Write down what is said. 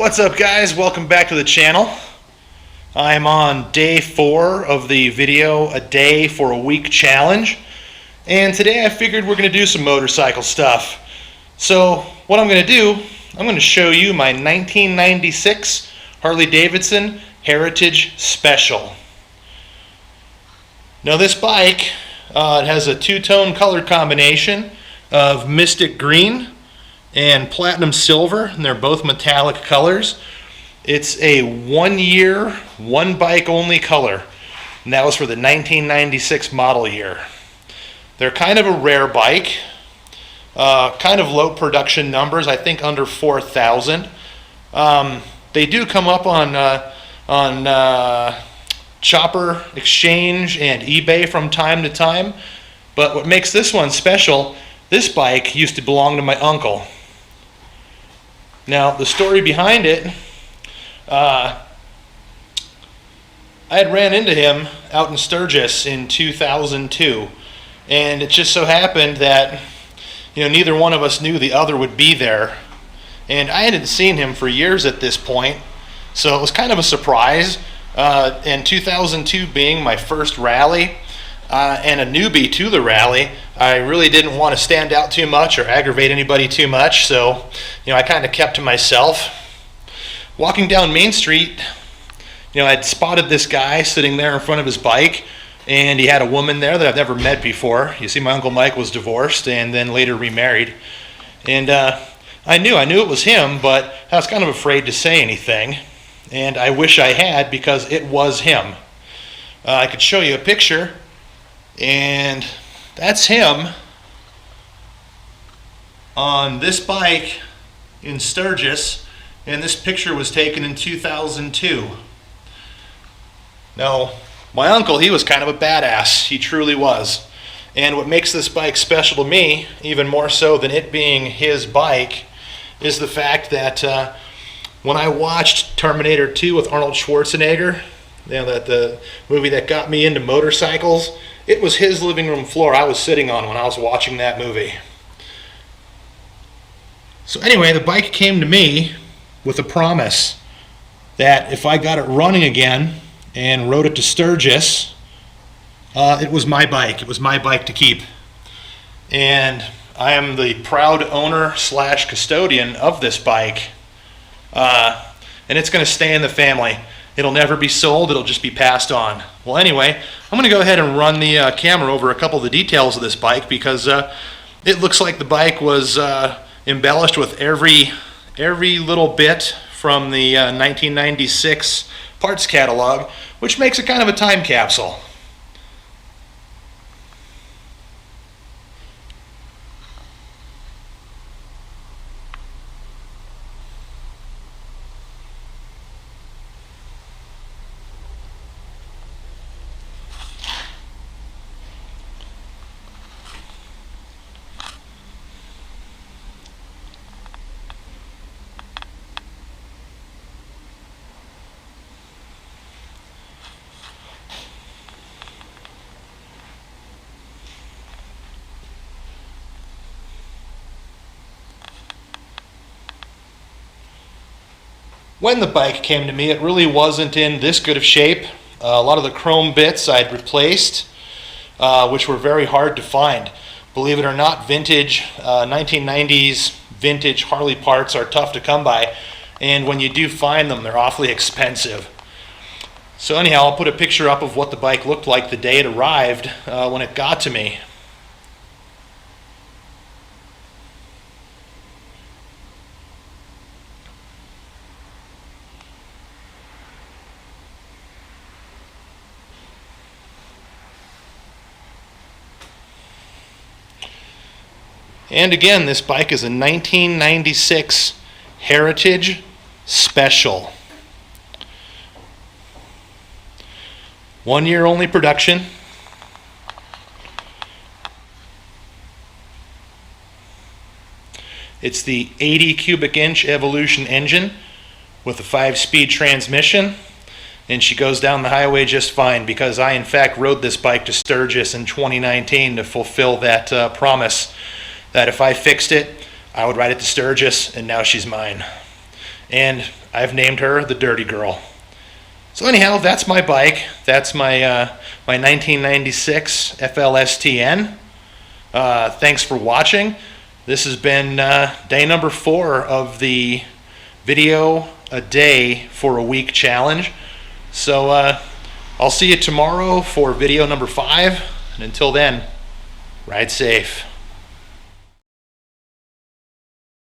What's up, guys? Welcome back to the channel. I'm on day 4 of the video A Day for a Week challenge, and today I figured we're going to do some motorcycle stuff. So what I'm going to do, I'm going to show you my 1996 Harley-Davidson Heritage Special. Now this bike, it has a two-tone color combination of Mystic Green and Platinum Silver, and they're both metallic colors. It's a 1 year, one bike only color, and that was for the 1996 model year. They're kind of a rare bike, kind of low production numbers, I think under 4,000. They do come up on Chopper Exchange and eBay from time to time, but what makes this one special, this bike used to belong to my uncle. Now, the story behind it, I had ran into him out in Sturgis in 2002, and it just so happened that neither one of us knew the other would be there, and I hadn't seen him for years at this point, so it was kind of a surprise. And 2002 being my first rally, and a newbie to the rally, I really didn't want to stand out too much or aggravate anybody too much, so I kind of kept to myself. Walking down Main Street, I'd spotted this guy sitting there in front of his bike, and he had a woman there that I've never met before. You see, my Uncle Mike was divorced and then later remarried, and I knew it was him, but I was kind of afraid to say anything, and I wish I had, because it was him. I could show you a picture, and that's him on this bike in Sturgis, and this picture was taken in 2002. Now, my uncle, he was kind of a badass. He truly was. And what makes this bike special to me, even more so than it being his bike, is the fact that when I watched Terminator 2 with Arnold Schwarzenegger, the movie that got me into motorcycles, it was his living room floor I was sitting on when I was watching that movie. So anyway, the bike came to me with a promise that if I got it running again and rode it to Sturgis, it was my bike. It was my bike to keep. And I am the proud owner / custodian of this bike. And it's going to stay in the family. It'll never be sold, it'll just be passed on. Well, anyway, I'm going to go ahead and run the camera over a couple of the details of this bike, because it looks like the bike was embellished with every little bit from the 1996 parts catalog, which makes it kind of a time capsule. When the bike came to me, it really wasn't in this good of shape. A lot of the chrome bits I'd replaced, which were very hard to find. Believe it or not, vintage 1990s vintage Harley parts are tough to come by, and when you do find them, they're awfully expensive. So anyhow, I'll put a picture up of what the bike looked like the day it arrived when it got to me. And again, this bike is a 1996 Heritage Special. 1 year only production. It's the 80 cubic inch Evolution engine with a 5-speed transmission, and she goes down the highway just fine, because I in fact rode this bike to Sturgis in 2019 to fulfill that promise that if I fixed it, I would ride it to Sturgis, and now she's mine. and I've named her the Dirty Girl. So anyhow, that's my bike. That's my my 1996 FLSTN. Thanks for watching. This has been day number 4 of the video a day for a week challenge. So I'll see you tomorrow for video number 5. And until then, ride safe.